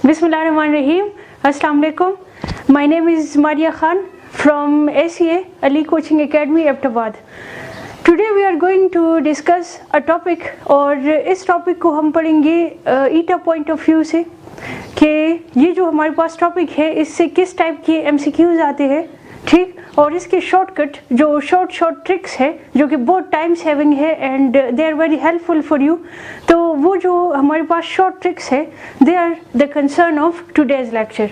Bismillahirrahmanirrahim. Assalamu alaikum. My name is Maria Khan from ACA Ali Coaching Academy Ahmedabad. Today we are going to discuss a topic और इस topic को हम पढ़ेंगे ईटा point of view से कि ये जो हमारे पास टॉपिक है इससे किस टाइप के MCQs आते हैं, ठीक, और इसके शॉर्टकट जो शॉर्ट ट्रिक्स है जो कि बहुत टाइम सेविंग है and they are very helpful for you. तो वो जो हमारे पास शॉर्ट ट्रिक्स है they are the concern of today's lecture.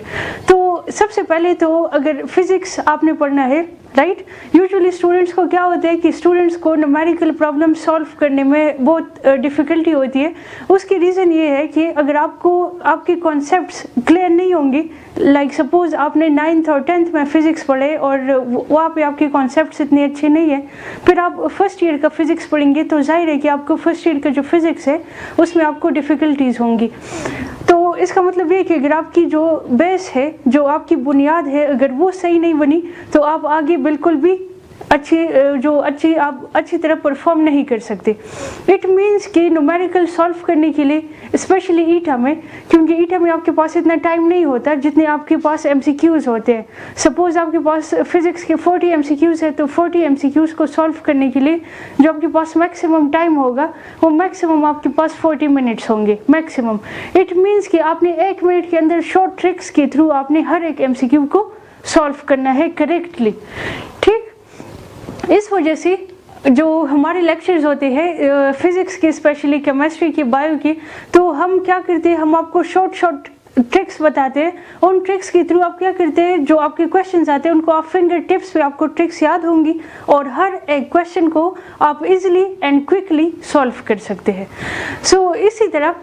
तो सबसे पहले तो अगर फिजिक्स आपने पढ़ना है, राइट, यूजुअली स्टूडेंट्स को क्या होता है कि स्टूडेंट्स को न्यूमेरिकल प्रॉब्लम सॉल्व करने में बहुत डिफ़िकल्टी होती है। उसकी रीज़न ये है कि अगर आपको आपके कॉन्सेप्ट्स क्लियर नहीं होंगी, लाइक सपोज आपने 9th और 10th में फ़िज़िक्स पढ़े और वहाँ पे आपके कॉन्सेप्ट्स इतने अच्छे नहीं हैं, फिर आप फर्स्ट ईयर का फ़िज़िक्स पढ़ेंगे तो जाहिर है कि आपको फर्स्ट ईयर का जो फ़िज़िक्स है उसमें आपको डिफ़िकल्टीज़ होंगी। तो इसका मतलब ये कि अगर आपकी जो बेस है, जो आपकी बुनियाद है, अगर वो सही नहीं बनी तो आप आगे बिल्कुल भी आप अच्छी तरह परफॉर्म नहीं कर सकते। इट मीन्स कि न्यूमेरिकल सॉल्व करने के लिए स्पेशली ईटा में, क्योंकि ईटा में आपके पास इतना टाइम नहीं होता जितने आपके पास MCQs होते हैं। सपोज आपके पास फिजिक्स के 40 MCQs है तो 40 MCQs को सॉल्व करने के लिए जो आपके पास मैक्सिमम टाइम होगा वो मैक्सिमम आपके पास 40 मिनट्स होंगे मैक्सिमम। इट मीन्स कि आपने 1 मिनट के अंदर शॉर्ट ट्रिक्स के थ्रू आपने हर एक MCQ को सॉल्व करना है करेक्टली, ठीक। इस वजह से जो हमारे लेक्चर्स होते हैं फिज़िक्स के, स्पेशली केमिस्ट्री की, बायो की, तो हम क्या करते हैं, हम आपको शॉर्ट ट्रिक्स बताते हैं। उन ट्रिक्स के थ्रू आप क्या करते हैं, जो आपके क्वेश्चंस आते हैं उनको आप फिंगर टिप्स पे आपको ट्रिक्स याद होंगी और हर एक क्वेश्चन को आप इजीली एंड क्विकली सॉल्व कर सकते हैं। सो इसी तरह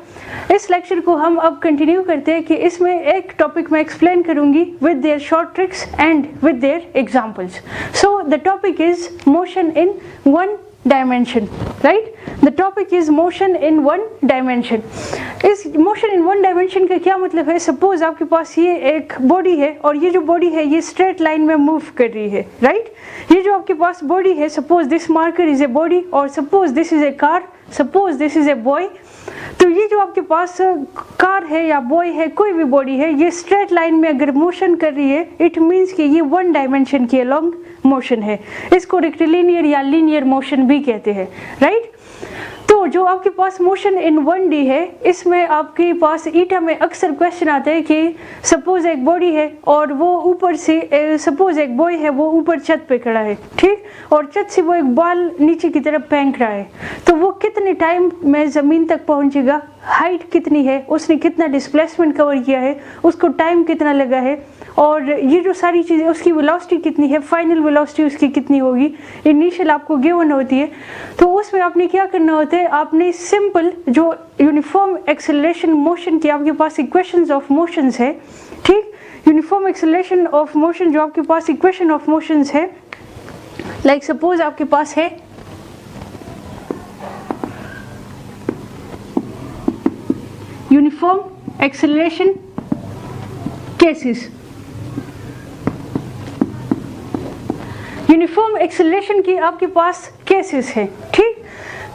इस लेक्चर को हम अब कंटिन्यू करते हैं कि इसमें एक टॉपिक मैं एक्सप्लेन करूंगी with their short tricks and with their examples. So the topic is motion in 1 dimension, right? The topic is motion in 1 dimension. इस motion in 1 dimension का क्या मतलब है? सपोज आपके पास ये एक बॉडी है और ये जो बॉडी है ये स्ट्रेट लाइन में मूव कर रही है, राइट? ये जो आपके पास बॉडी है, suppose this marker is a body और suppose this is a car, suppose this is a boy. तो ये जो आपके पास कार है या बॉय है, कोई भी बॉडी है, ये स्ट्रेट लाइन में अगर मोशन कर रही है, इट मीन्स कि ये 1 डायमेंशन की अलोंग मोशन है। इसको रेक्टिलिनियर या लीनियर मोशन भी कहते हैं, राइट? तो जो आपके पास मोशन इन 1D है, इसमें आपके पास ईटा में अक्सर क्वेश्चन आता है कि सपोज एक बॉडी है और वो ऊपर से, सपोज एक बॉय है वो ऊपर छत पे खड़ा है, ठीक, और छत से वो एक बॉल नीचे की तरफ फेंक रहा है, तो वो कितने टाइम में ज़मीन तक पहुंचेगा, हाइट कितनी है, उसने कितना डिस्प्लेसमेंट कवर किया है, उसको टाइम कितना लगा है, और ये जो सारी चीज़ें, उसकी वेलोसिटी कितनी है, फाइनल वेलोसिटी उसकी कितनी होगी, इनिशियल आपको गिवन होती है। तो उसमें आपने क्या करना होता है, आपने सिंपल जो यूनिफॉर्म एक्सेलरेशन मोशन की आपके पास इक्वेशंस ऑफ मोशंस है, ठीक, यूनिफॉर्म एक्सेलरेशन ऑफ मोशन जो आपके पास इक्वेशन ऑफ मोशंस है, लाइक सपोज आपके पास है uniform acceleration cases. Uniform acceleration की आपके पास केसेस है, ठीक।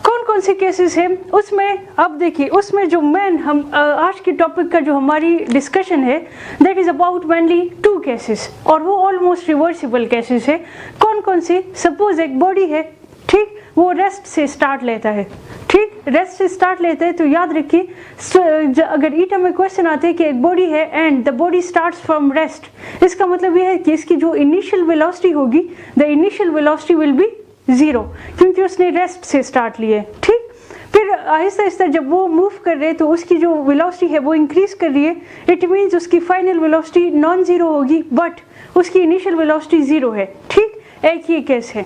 कौन कौन से केसेस हैं उसमें, अब देखिए उसमें जो मेन हम आज के टॉपिक का जो हमारी डिस्कशन है that is about mainly 2 cases और वो ऑलमोस्ट रिवर्सिबल केसेस है। कौन कौन से, सपोज एक बॉडी है, ठीक, वो रेस्ट से स्टार्ट लेता है, ठीक, रेस्ट से स्टार्ट लेते हैं, तो याद रखिए अगर ईटा में क्वेश्चन आते हैं कि एक बॉडी है and the body starts from rest, इसका मतलब यह है कि इसकी जो इनिशियल वेलोसिटी होगी, the initial velocity will be 0 क्योंकि उसने रेस्ट से स्टार्ट लिए, ठीक। फिर आहिस्ता आहिस्ता जब वो मूव कर रहे हैं तो उसकी जो वेलोसिटी है वो इंक्रीज कर रही है, इट मीन्स उसकी फाइनल वेलोसिटी नॉन ज़ीरो होगी बट उसकी इनिशियल वेलोसिटी 0 है, ठीक। एक ये केस है।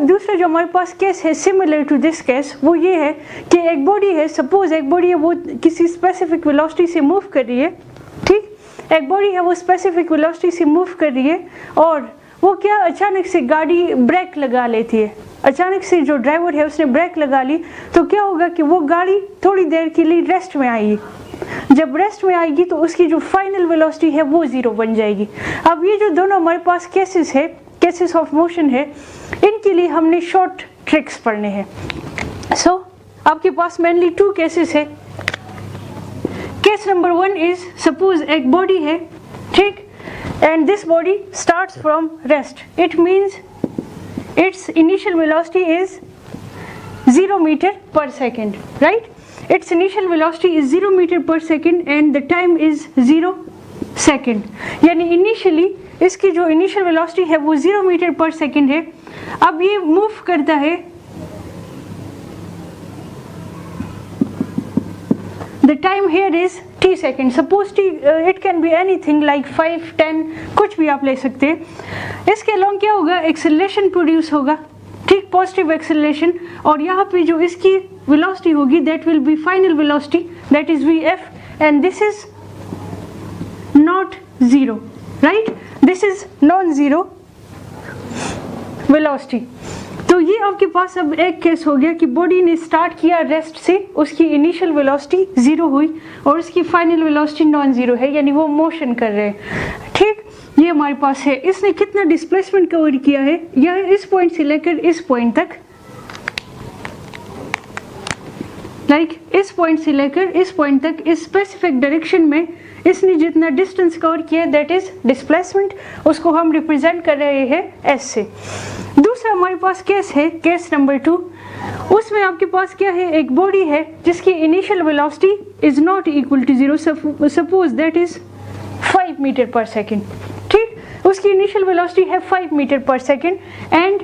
दूसरा जो हमारे पास केस है सिमिलर टू दिस केस, वो ये है कि एक बॉडी है, सपोज एक बॉडी है वो किसी स्पेसिफिक वेलोसिटी से मूव कर रही है, ठीक, एक बॉडी है वो स्पेसिफिक वेलोसिटी से मूव कर रही है और वो क्या अचानक से गाड़ी ब्रेक लगा लेती है, अचानक से जो ड्राइवर है उसने ब्रेक लगा ली, तो क्या होगा कि वो गाड़ी थोड़ी देर के लिए रेस्ट में आएगी। जब रेस्ट में आएगी तो उसकी जो फाइनल वेलोसिटी है वो 0 बन जाएगी। अब ये जो दोनों हमारे पास केसेस है, केसेस ऑफ मोशन है, इनके लिए हमने शॉर्ट ट्रिक्स पढ़ने हैं। सो आपके पास मेनली 2 केसेस है। केस नंबर 1 इज सपोज एक बॉडी है, ठीक, and this body starts from rest. It means it's initial velocity is 0 meter per second, right? Its initial velocity is 0 meter per second and the time is 0 second. यानी initially इसकी जो initial velocity है वो 0 metre per second है. अब ये move करता है, the time here is t second. Suppose t it can be anything like 5, 10, कुछ भी आप ले सकते हैं. इसके अलॉन्ग क्या होगा, एक्सेलरेशन प्रोड्यूस होगा, ठीक, पॉजिटिव एक्सेलरेशन. और यहाँ पे जो इसकी वेलोसिटी होगी that will B final velocity, that is vf, and this is not zero, right, this is non zero velocity. तो ये आपके पास अब एक केस हो गया कि बॉडी ने स्टार्ट किया रेस्ट से, उसकी इनिशियल वेलोसिटी 0 हुई और उसकी फाइनल वेलोसिटी नॉन जीरो है, यानी वो मोशन कर रहे हैं, ठीक. ये हमारे पास है. इसने कितना डिस्प्लेसमेंट कवर किया है, यह इस पॉइंट से लेकर इस पॉइंट तक, लाइक इस पॉइंट से लेकर इस पॉइंट तक, इस स्पेसिफिक डायरेक्शन में इसने जितना डिस्टेंस कवर किया दैट इज डिस्प्लेसमेंट. उसको हम रिप्रेजेंट कर रहे हैं एस से. दूसरा हमारे पास केस है, केस नंबर 2. उसमें आपके पास क्या है, एक बॉडी है जिसकी initial velocity is not equal to 0. Suppose that is 5 meter per second, ठीक, उसकी इनिशियल वेलोसिटी है 5 meter per second and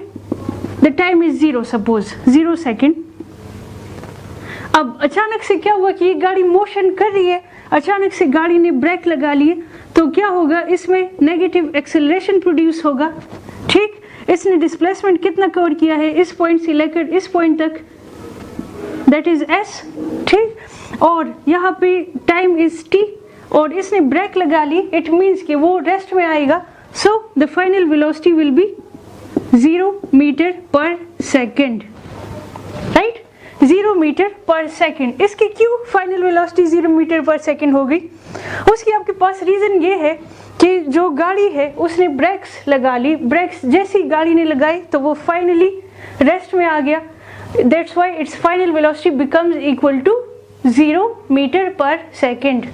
the time is 0, suppose 0 second. अब अचानक से क्या हुआ कि ये गाड़ी मोशन कर रही है, अचानक से गाड़ी ने ब्रेक लगा लिए, तो क्या होगा, इसमें नेगेटिव एक्सेलरेशन प्रोड्यूस होगा, ठीक. इसने डिस्प्लेसमेंट कितना कवर किया है, इस पॉइंट से लेकर इस पॉइंट तक, दैट इज एस, ठीक, और यहाँ पे टाइम इज टी, और इसने ब्रेक लगा ली, इट मीन्स कि वो रेस्ट में आएगा. So the final velocity will be 0 metre per second, right, 0 metre per second. इसकी क्यों final velocity 0 metre per second हो गई, उसकी आपके पास रीज़न ये है कि जो गाड़ी है उसने ब्रेक्स लगा ली, ब्रेक्स जैसी गाड़ी ने लगाई तो वो फाइनली रेस्ट में आ गया. That's why it's final velocity becomes equal to 0 metre per second.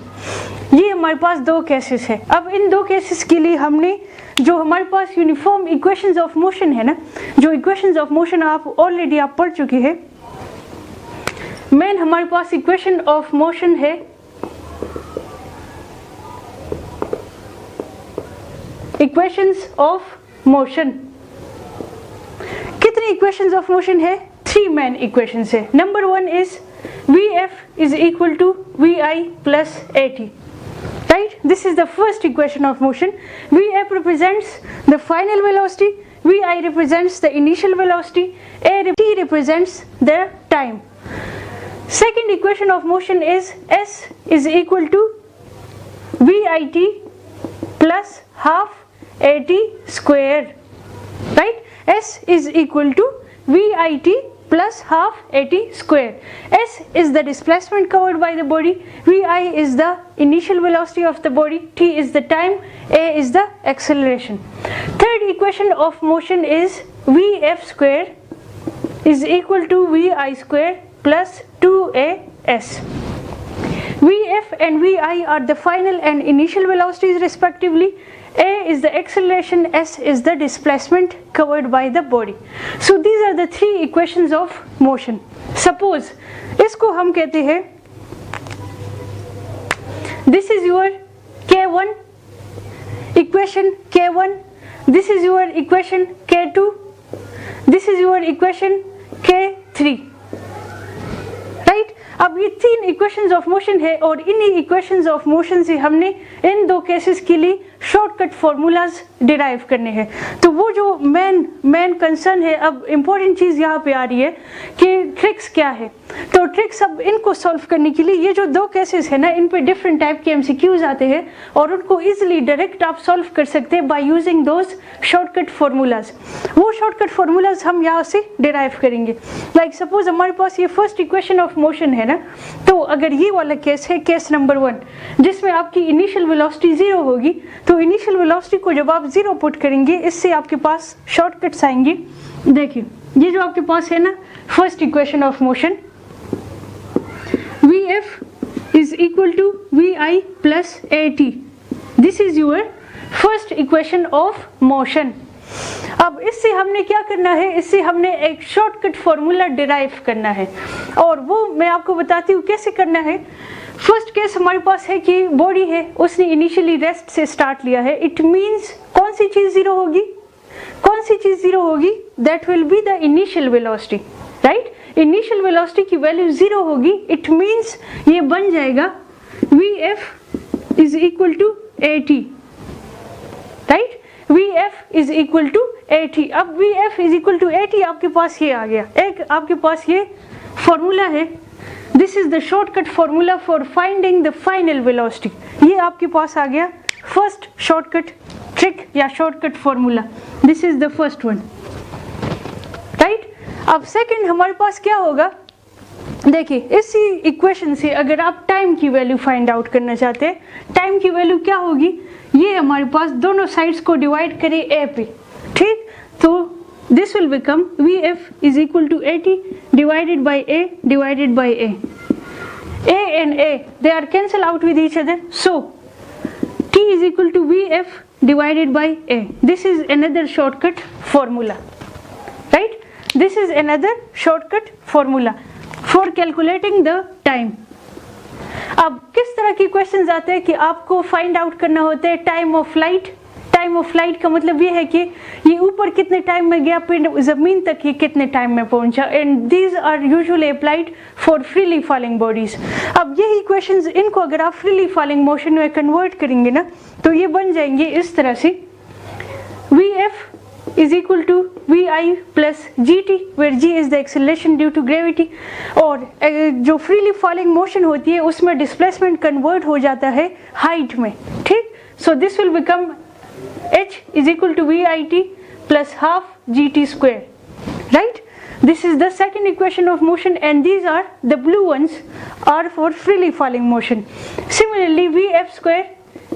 ये हमारे पास दो केसेस है. अब इन दो केसेस के लिए हमने जो हमारे पास यूनिफॉर्म इक्वेशंस ऑफ मोशन है ना, जो इक्वेशंस ऑफ मोशन आप ऑलरेडी आप पढ़ चुके हैं. मेन हमारे पास इक्वेशन ऑफ मोशन है इक्वेशंस ऑफ मोशन. कितनी इक्वेशंस ऑफ मोशन है, 3 मेन इक्वेशंस है. Number 1 is Vf is equal to Vi plus At, right? This is the first equation of motion. Vf represents the final velocity, Vi represents the initial velocity, T represents the time. Second equation of motion is S is equal to Vit plus half At square, right? S is equal to Vit plus half At square. S is the displacement covered by the body, Vi is the initial velocity of the body, T is the time, A is the acceleration. Third equation of motion is Vf square is equal to Vi square plus 2As. Vf and Vi are the final and initial velocities respectively. A is the acceleration, S is the displacement covered by the body. So these are the 3 equations of motion. Suppose इसको हम कहते हैं, this is your K1 equation K1, this is your equation K2, this is your equation K3, right? अब ये 3 equations of motion है और इन्हीं equations of motion से हमने इन दो केसेस के लिए शॉर्टकट फॉर्मूलाज डिराइव करने हैं. तो वो जो मेन कंसर्न है, अब इम्पोर्टेंट चीज़ यहाँ पे आ रही है कि ट्रिक्स क्या है. तो ट्रिक्स अब इनको सॉल्व करने के लिए ये जो दो केसेस है ना, इन पे डिफरेंट टाइप के MCQs आते हैं और उनको इजीली डायरेक्ट आप सॉल्व कर सकते हैं by using those shortcut formulas. वो शॉर्टकट फार्मूलाज हम यहाँ से डिराइव करेंगे. लाइक सपोज हमारे पास ये फर्स्ट इक्वेशन ऑफ मोशन है ना, तो अगर ये वाला केस है, केस नंबर 1, जिसमें आपकी इनिशियल वेलोसिटी 0 होगी, तो इनिशियल वेलोसिटी को जब आप 0 पुट करेंगे, इससे आपके पास शॉर्टकट्स आएंगे. देखिए ये जो आपके पास है ना first equation of motion, Vf is equal to vi plus at. This is your first equation of motion. अब इससे हमने क्या करना है, इससे हमने एक शॉर्टकट फॉर्मूला डिराइव करना है और वो मैं आपको बताती हूँ कैसे करना है। फर्स्ट केस हमारे पास है कि बॉडी है, उसने इनिशियली रेस्ट से स्टार्ट लिया है। इट मीन्स कौन सी चीज जीरो होगी, कौन सी चीज जीरो होगी, that will be the initial velocity, right. Initial velocity की वैल्यू जीरो होगी। इट मीन्स ये बन जाएगा Vf is equal to at, right. Vf is equal to at। अब Vf is equal to at आपके पास ये आ गया, एक आपके पास ये फॉर्मूला है। This is the shortcut formula for finding the final velocity. ये आपके पास आ गया फर्स्ट शॉर्टकट ट्रिक या shortcut formula. This is the first one, right. अब सेकंड हमारे पास क्या होगा, देखिए इसी इक्वेशन से अगर आप टाइम की वैल्यू फाइंड आउट करना चाहते हैं, टाइम की वैल्यू क्या होगी, ये हमारे पास दोनों साइड्स को डिवाइड करें a पे, ठीक। तो this will become Vf is equal to at divided by a divided by a. A and a, they are cancel out with each other. So T is equal to Vf divided by a. This is another shortcut formula, right? This is another shortcut formula for calculating the time. अब किस तरह के questions आते हैं कि आपको find out करना होता है time of flight. Time of flight का मतलब ये है कि ये ऊपर कितने टाइम में गया, फिर जमीन तक ये कितने टाइम में पहुंचा, and these are usually applied for freely falling bodies. अब यही इक्वेशंस, इनको अगर आप फ्रीली फॉलिंग मोशन में कन्वर्ट करेंगे ना, तो ये बन जाएंगे इस तरह से, Vf is equal to vi plus gt, where g is the acceleration due to gravity। और जो फ्रीली फॉलिंग मोशन होती है उसमें डिस्प्लेसमेंट कन्वर्ट हो जाता है हाइट में, ठीक। सो this will become h is equal to vit plus half gt square, right? This is the second equation of motion, and these are the blue ones are for freely falling motion. Similarly, Vf square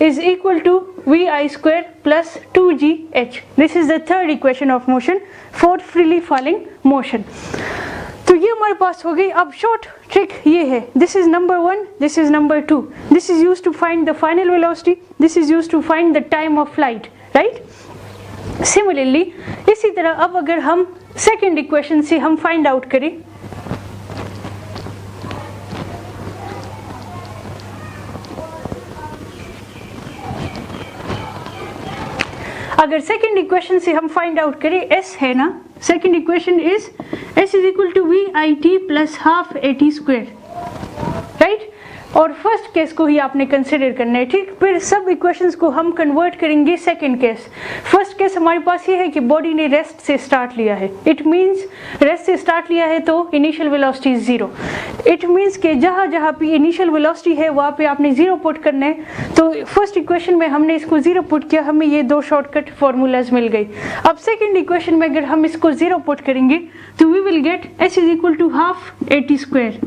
is equal to vi square plus 2gh. This is the third equation of motion for freely falling motion. तो ये हमारे पास हो गई। अब short trick ये है, this is number 1, this is number 2, this is used to find the final velocity, this is used to find the time of flight, right. Similarly इसी तरह अब अगर हम सेकेंड इक्वेशन से हम फाइंड आउट करें, अगर सेकेंड इक्वेशन से हम फाइंड आउट करें, s है ना, second equation is s is equal to vit plus half at square, right. और फर्स्ट केस को ही आपने कंसिडर करना है, ठीक। फिर सब इक्वेशंस को हम कन्वर्ट करेंगे सेकंड केस। फर्स्ट केस हमारे पास ये है कि बॉडी ने रेस्ट से स्टार्ट लिया है। इट मींस रेस्ट से स्टार्ट लिया है तो initial velocity zero. It means कि जहाँ जहाँ पे इनिशियल वेलोसिटी है वहाँ पे आपने जीरो पुट करना है। तो फर्स्ट इक्वेशन में हमने इसको जीरो पुट किया, हमें ये दो शॉर्टकट फॉर्मूलाज मिल गई। अब सेकेंड इक्वेशन में अगर हम इसको जीरो पुट करेंगे तो we will get s is equal to half at square.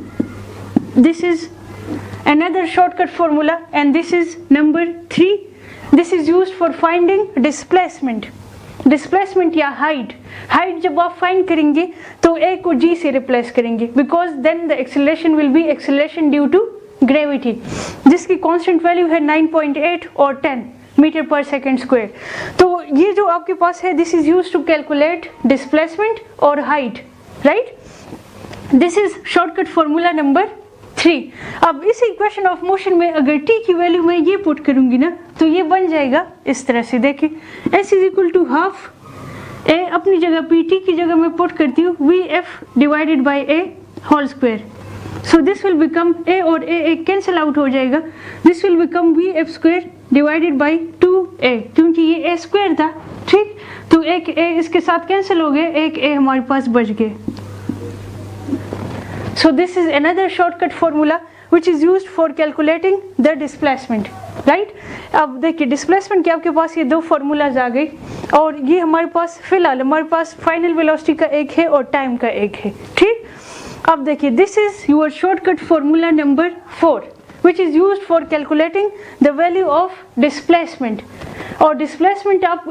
This is another shortcut formula, and this is number 3. This is used for finding displacement. Displacement या height. Height जब आप find करेंगे तो a को g से replace करेंगे, because then the acceleration will be acceleration due to gravity, जिसकी constant value है 9.8 और 10 मीटर पर सेकेंड स्क्वायर। तो ये जो आपके पास है, this is used to calculate displacement और height, right? This is shortcut formula number 3। अब इस इक्वेशन ऑफ मोशन में अगर t की वैल्यू मैं ये पुट करूंगी ना, तो ये बन जाएगा इस तरह से। देखिए s is equal to half a, अपनी जगह p, t की जगह मैं पुट करती हूँ vf divided by a whole square. So this will become a और a कैंसिल आउट हो जाएगा। This will become vf square divided by 2a, क्योंकि ये a स्क्वायर था, ठीक। तो एक a इसके साथ कैंसिल हो गए, एक a हमारे पास बच गए। So this is another shortcut formula which is used for calculating the displacement, right? अब देखिए displacement के आपके पास ये दो formulas आ गई, और ये हमारे पास फिलहाल हमारे पास final velocity का एक है और time का एक है, ठीक। अब देखिए this is your shortcut formula number 4 which is used for calculating the value of displacement। और displacement आप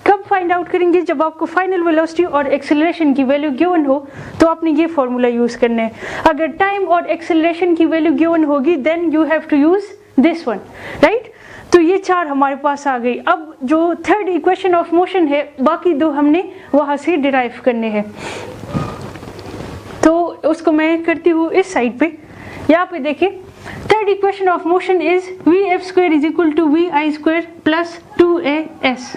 कब फाइंड आउट करेंगे? जब आपको फाइनल वेलोसिटी और एक्सेलरेशन की वैल्यू गिवन हो तो आपने ये फॉर्मूला यूज करना है। अगर टाइम और एक्सेलरेशन की वैल्यू गिवन होगी then you have to use this one, right. तो ये 4 हमारे पास आ गई। अब जो थर्ड इक्वेशन ऑफ मोशन है बाकी 2 हमने वहां से डिराइव करने हैं, तो उसको मैं करती हूँ इस साइड पे। यहाँ पे देखिए third equation of motion is vf² is equal to vi² plus 2as,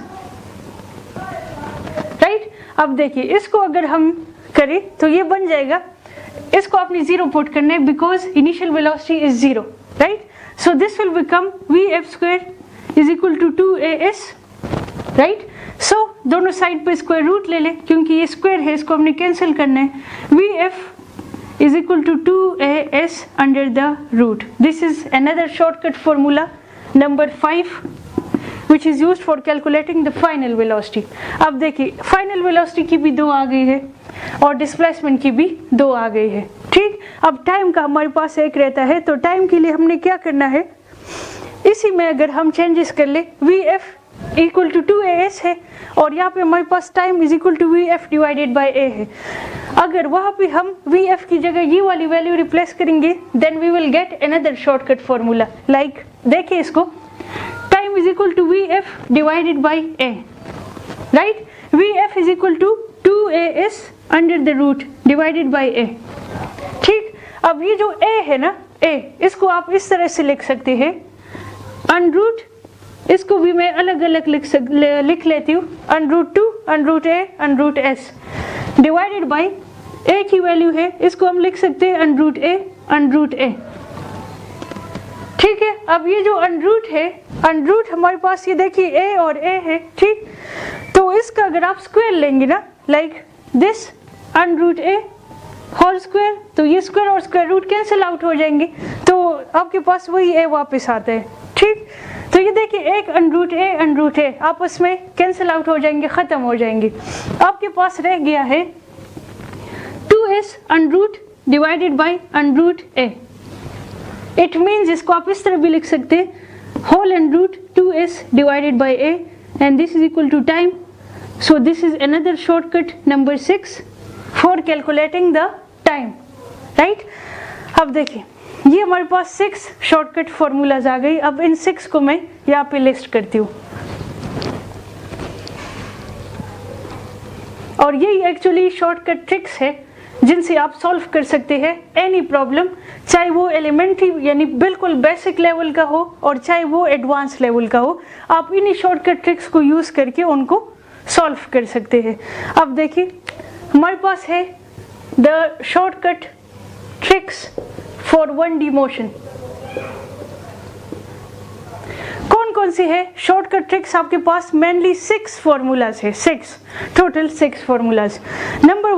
right. अब देखिए इसको अगर हम करें तो ये बन जाएगा, इसको आपने 0 पुट करना है because initial velocity is 0, right. So this will become vf² is equal to 2as, right. So दोनों साइड पे स्क्वायर रूट ले लें क्योंकि ये स्क्वायर है, इसको हमने कैंसिल करना है। vf is equal to 2as under the root. This is another shortcut formula number 5 which is used for calculating the final velocity. अब देखिए फाइनल वेलोसिटी की भी 2 आ गई है और डिस्प्लेसमेंट की भी 2 आ गई है, ठीक। अब टाइम का हमारे पास 1 रहता है, तो टाइम के लिए हमने क्या करना है, इसी में अगर हम चेंजेस कर ले, vf इक्वल टू 2as है और यहाँ पे हमारे पास time is equal to vf divided by a है। अगर वहाँ पे हम vf की जगह ये वाली वैल्यू रिप्लेस करेंगे then we will get another shortcut formula. Like देखिए इसको, time is equal to vf divided by a, right. vf is equal to 2as under the root divided by a, ठीक। अब ये जो a है ना, a, इसको आप इस तरह से लिख सकते हैं, अनरूट, इसको भी मैं अलग अलग लिख लेती हूँ, √2 √a √s divided by a की वैल्यू है, इसको हम लिख सकते हैं √a, ठीक है। अब ये जो अनरूट है, अनरूट हमारे पास ये देखिए a और a है, ठीक। तो इसका अगर आप स्क्वायर लेंगे ना, like this √a whole square, तो ये स्क्वायर और स्क्वायर रूट कैंसिल आउट हो जाएंगे, तो आपके पास वही a वापस आता है, ठीक। तो ये देखिए एक √a आपस में कैंसिल आउट हो जाएंगे, खत्म हो जाएंगे। आपके पास रह गया है 2s √ divided by √a। It means इसको आप इस तरह भी लिख सकते हैं, whole √ 2s divided by a and this is equal to time. So this is another shortcut number 6 for calculating the time, right. अब देखिए ये हमारे पास 6 शॉर्टकट फॉर्मूलाज आ गई। अब इन 6 को मैं यहाँ पे लिस्ट करती हूँ और यही एक्चुअली शॉर्टकट ट्रिक्स है जिनसे आप सॉल्व कर सकते हैं एनी प्रॉब्लम, चाहे वो एलिमेंट्री यानी बिल्कुल बेसिक लेवल का हो और चाहे वो एडवांस लेवल का हो। आप इन्हीं शॉर्टकट ट्रिक्स को यूज़ करके उनको सॉल्व कर सकते हैं। अब देखिए हमारे पास है the shortcut tricks for 1D motion. कौन कौन सी है शॉर्टकट ट्रिक्स आपके पास? मेनली 6 फॉर्मूलाज है, 6 टोटल 6 फॉर्मूलाज। नंबर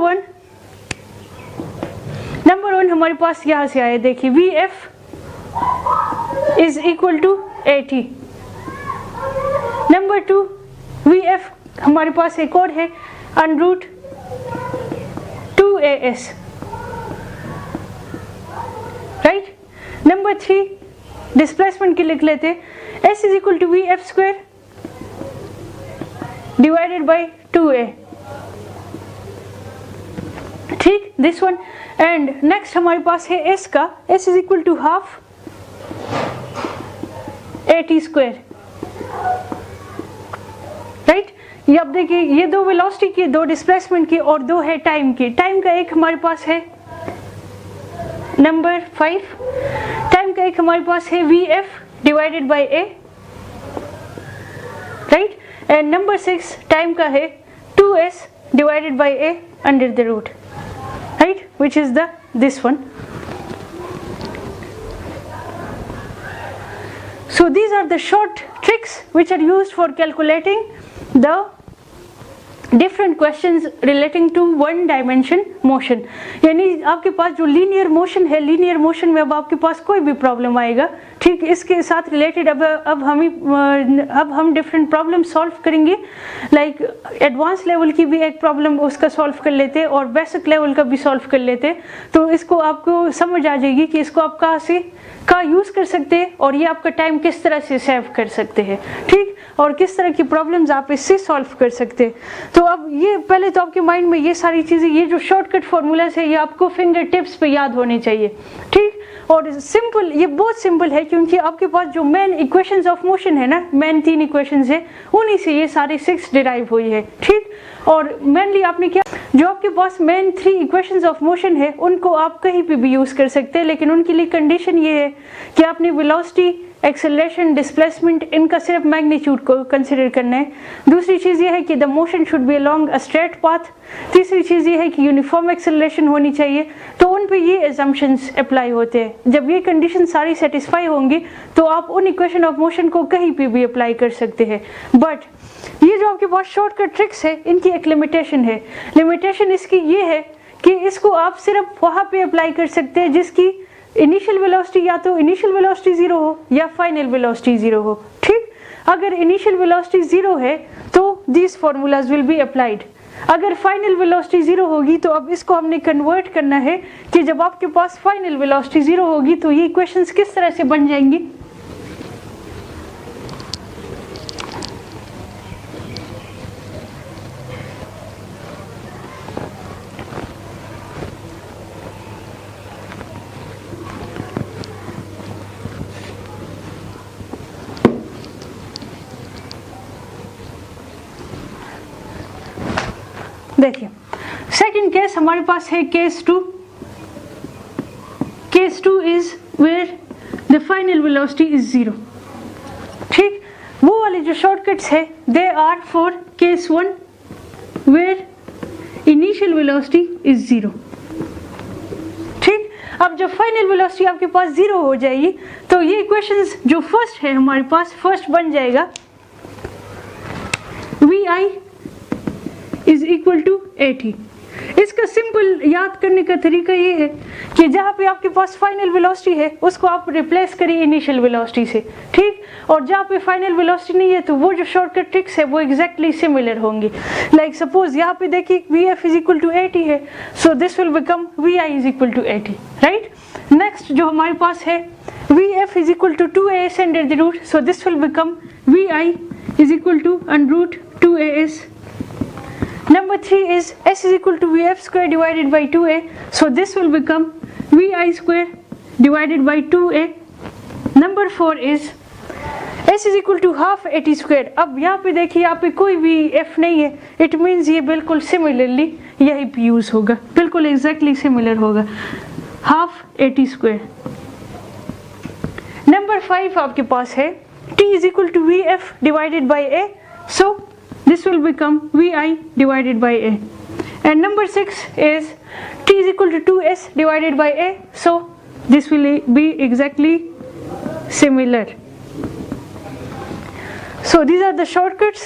1 हमारे पास यहाँ से आए, देखिए vf is equal to 80। Number 2 vf हमारे पास एक और है √ 2as, राइट। नंबर 3 डिस्प्लेसमेंट के लिख लेते, s is equal to vf² divided by 2a, ठीक, दिस वन। एंड नेक्स्ट हमारे पास है s का, s is equal to half at², right. ये अब देखिए ये 2 वेलोसिटी की, 2 डिस्प्लेसमेंट की और 2 है टाइम की। टाइम का एक हमारे पास है नंबर 5, टाइम का एक हमारे पास है vf divided by a, right. And number 6 time का है 2s divided by a under the root, right, which is the this one. So these are the short tricks which are used for calculating the different questions relating to 1 dimension motion। यानी आपके पास जो linear motion है, linear motion में अब आपके पास कोई भी problem आएगा, ठीक। ठीक, इसके साथ रिलेटेड अब हम डिफरेंट प्रॉब्लम सॉल्व करेंगे, लाइक एडवांस लेवल की भी एक प्रॉब्लम उसका सॉल्व कर लेते हैं और बेसिक लेवल का भी सॉल्व कर लेते हैं। तो इसको आपको समझ आ जाएगी कि इसको आप कहाँ यूज़ कर सकते हैं और ये आपका टाइम किस तरह से सेव कर सकते हैं, ठीक, और किस तरह की प्रॉब्लम्स आप इससे सॉल्व कर सकते हैं। तो अब ये पहले तो आपके माइंड में ये सारी चीज़ें, ये जो शॉर्टकट फॉर्मूलाज है ये आपको फिंगर टिप्स पे याद होने चाहिए, ठीक, और सिंपल, ये बहुत सिंपल है क्योंकि आपके पास जो मेन इक्वेशंस ऑफ मोशन है ना, मेन 3 इक्वेशंस है, उन्हीं से ये सारे 6 डिराइव हुई है, ठीक। और मेनली आपने क्या, जो आपके पास मेन 3 इक्वेशंस ऑफ मोशन है उनको आप कहीं पे भी यूज़ कर सकते हैं, लेकिन उनके लिए कंडीशन ये है कि आपने वेलोसिटी, एक्सेलरेशन, डिस्प्लेसमेंट, इनका सिर्फ मैग्नीट्यूड को कंसिडर करना है। दूसरी चीज़ ये है कि the motion should be along a straight path. तीसरी चीज़ ये है कि यूनिफॉर्म एक्सेलरेशन होनी चाहिए। तो उन पे ये एजम्पशंस अप्लाई होते हैं। जब ये कंडीशन सारी सेटिस्फाई होंगी तो आप उन इक्वेशन ऑफ मोशन को कहीं पे भी अप्लाई कर सकते हैं। बट ये जो आपके पास शॉर्टकट ट्रिक्स है, इनकी एक लिमिटेशन है। लिमिटेशन इसकी ये है कि इसको आप सिर्फ वहाँ पे अप्लाई कर सकते हैं जिसकी इनिशियल वेलोसिटी या तो इनिशियल वेलोसिटी 0 हो या फाइनल वेलोसिटी 0 हो, ठीक। अगर इनिशियल वेलोसिटी 0 है तो this formulas will be applied. अगर फाइनल वेलोसिटी 0 होगी तो अब इसको हमने कन्वर्ट करना है कि जब आपके पास फाइनल वेलोसिटी 0 होगी तो ये इक्वेशंस किस तरह से बन जाएंगी। देखिए, सेकंड केस हमारे पास है case 2। Case 2 is where the final velocity is 0, ठीक। वो वाले जो शॉर्टकट्स है they are for case 1 where initial velocity is 0, ठीक। अब जब फाइनल वेलोसिटी आपके पास 0 हो जाएगी तो ये इक्वेशंस जो फर्स्ट है हमारे पास, फर्स्ट बन जाएगा vi is equal to at। इसका सिंपल याद करने का तरीका ये है कि जहाँ पे आपके पास फाइनल वेलोसिटी है उसको आप रिप्लेस करिए इनिशियल वेलोसिटी से, ठीक। और जहाँ पे फाइनल वेलोसिटी नहीं है तो वो जो शॉर्टकट ट्रिक्स है वो एग्जैक्टली सिमिलर होंगी। लाइक सपोज यहाँ पे देखिए vf इज इक्वल टू 80 है, so this will become vi is equal to 80, right. Next जो हमारे पास है vf is equal to 2as under the root, so this will become vi is equal to under root 2as। Number 3 is s is equal to vf square divided by 2a, so this will become vi square divided by 2a. Number 4 is s is equal to half at square। अब यहाँ पे देखिए यहाँ पे कोई भी f नहीं है, it means ये बिल्कुल सिमिलरली यही पे यूज होगा, बिल्कुल एग्जैक्टली सिमिलर होगा, हाफ at square। Number 5 आपके पास है t is equal to vf divided by a, so this will become vi divided by a। And number 6 is t is equal to 2s divided by a, so this will be exactly similar। So these are the shortcuts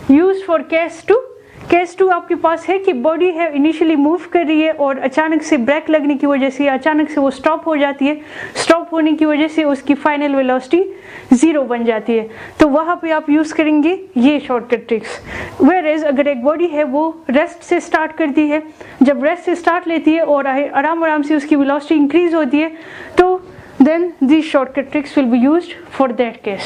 used for case 2। Case 2 आपके पास है कि body है initially move कर रही है और अचानक से ब्रेक लगने की वजह से अचानक से वो स्टॉप हो जाती है, स्टॉप होने की वजह से उसकी फाइनल वेलोसिटी 0 बन जाती है। तो वहाँ पे आप यूज़ करेंगे ये शॉर्टकट ट्रिक्स। वेयर एज अगर एक बॉडी है वो रेस्ट से स्टार्ट करती है, जब रेस्ट से स्टार्ट लेती है और आराम आराम से उसकी वेलोसिटी इंक्रीज होती है तो then these shortcut tricks will be used for that case।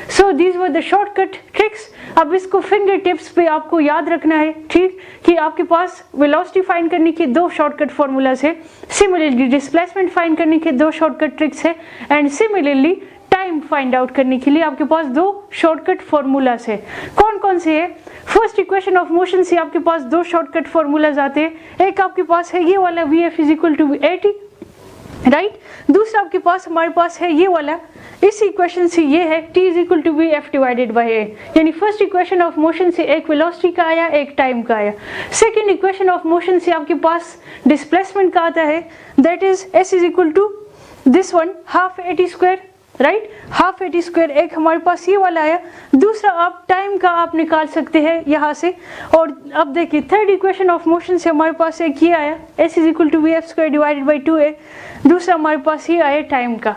So these were the shortcut tricks। अब इसको फिंगर टिप्स पे आपको याद रखना है, ठीक, कि आपके पास वेलोसिटी फाइंड करने की 2 शॉर्टकट फॉर्मूलाज है, सिमिलरली डिस्प्लेसमेंट फाइंड करने के 2 शॉर्टकट ट्रिक्स है, and similarly time find out करने के लिए आपके पास 2 शॉर्टकट फॉर्मूलाज है। कौन कौन से है? फर्स्ट इक्वेशन ऑफ मोशन से आपके पास 2 शॉर्टकट फॉर्मूलाज आते हैं। एक आपके पास है ये वाला vf is equal to 80, right. दूसरा आपके पास हमारे पास है ये वाला, इस इक्वेशन से ये है t is equal to vf divided by a। यानी फर्स्ट इक्वेशन ऑफ मोशन से एक वेलोसिटी का आया, एक टाइम का आया। सेकंड इक्वेशन ऑफ मोशन से आपके पास डिस्प्लेसमेंट का आता है, that is s is equal to this one half at square, right. Half at square एक हमारे पास ये वाला आया। दूसरा आप टाइम का आप निकाल सकते हैं यहाँ से। और अब देखिए थर्ड इक्वेशन ऑफ मोशन से हमारे पास एक ये आया, s is equal to vf square divided by 2a। दूसरा हमारे पास ये आया टाइम का।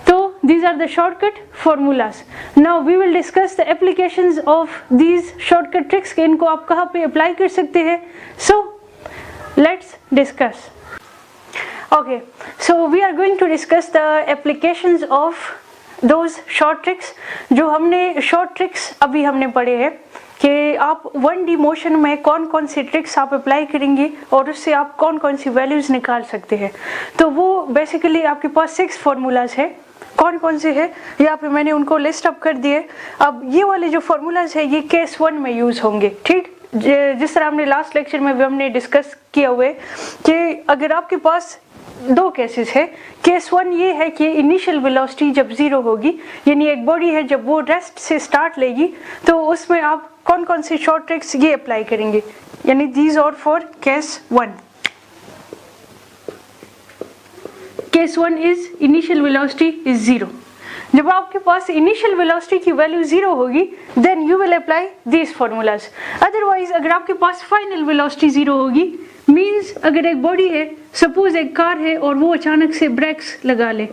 तो these are the shortcut formulas. Now we will discuss the applications of these shortcut tricks कि इनको आप कहाँ पे apply कर सकते हैं. So let's discuss. Okay, so we are going to discuss the applications of those short tricks. जो हमने short tricks अभी हमने पढ़े हैं कि आप 1D मोशन में कौन कौन सी ट्रिक्स आप अप्लाई करेंगे और उससे आप कौन कौन सी वैल्यूज़ निकाल सकते हैं. तो वो बेसिकली आपके पास 6 फार्मूलाज है. कौन कौन से हैं यहाँ पे मैंने उनको लिस्ट अप कर दिए. अब ये वाले जो फार्मूलाज है ये केस 1 में यूज़ होंगे. ठीक, जिस तरह हमने लास्ट लेक्चर में भी हमने डिस्कस किया हुआ है कि अगर आपके पास 2 केसेस है. केस 1 ये है कि इनिशियल वेलोसिटी जब 0 होगी, यानी एक बॉडी है जब वो रेस्ट से स्टार्ट लेगी, तो उसमें आप कौन कौन सी शॉर्ट ट्रिक्स ये अप्लाई करेंगे. यानी these are for case 1. Case 1 is initial velocity is 0. जब आपके पास इनिशियल वेलोसिटी की वैल्यू 0 होगी then you will apply these formulas. Otherwise अगर आपके पास फाइनल वेलोसिटी 0 होगी, मीन्स अगर एक बॉडी है, सपोज एक कार है और वो अचानक से ब्रेक्स लगा ले,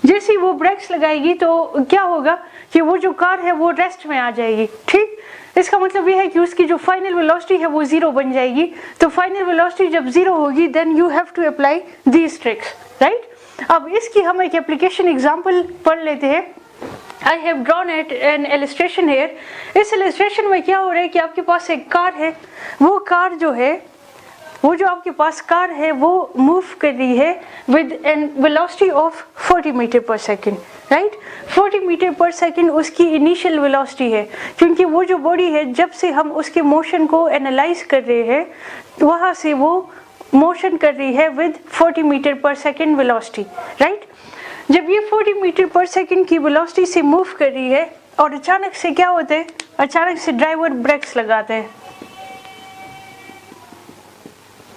जैसे ही वो ब्रेक्स लगाएगी तो क्या होगा कि वो जो कार है वो रेस्ट में आ जाएगी. ठीक, इसका मतलब ये है कि उसकी जो फाइनल वेलोसिटी है वो 0 बन जाएगी. तो फाइनल वेलोसिटी जब 0 होगी then you have to apply these tricks, right. अब इसकी हम एक एप्लीकेशन एग्जांपल पढ़ लेते हैं. I have drawn at an illustration here. इस इलस्ट्रेशन में क्या हो रहा है कि आपके पास एक कार है. वो कार जो है, वो जो आपके पास कार है वो मूव कर रही है with an velocity of 40 metre per second, right. 40 metre per second उसकी इनिशियल वेलोसिटी है, क्योंकि वो जो बॉडी है जब से हम उसके मोशन को एनालाइज कर रहे हैं वहाँ से वो मोशन कर रही है with 40 metre per second velocity, right. जब ये 40 मीटर पर सेकेंड की वेलोसिटी से मूव कर रही है और अचानक से क्या होता है, अचानक से ड्राइवर ब्रेक्स लगाते हैं.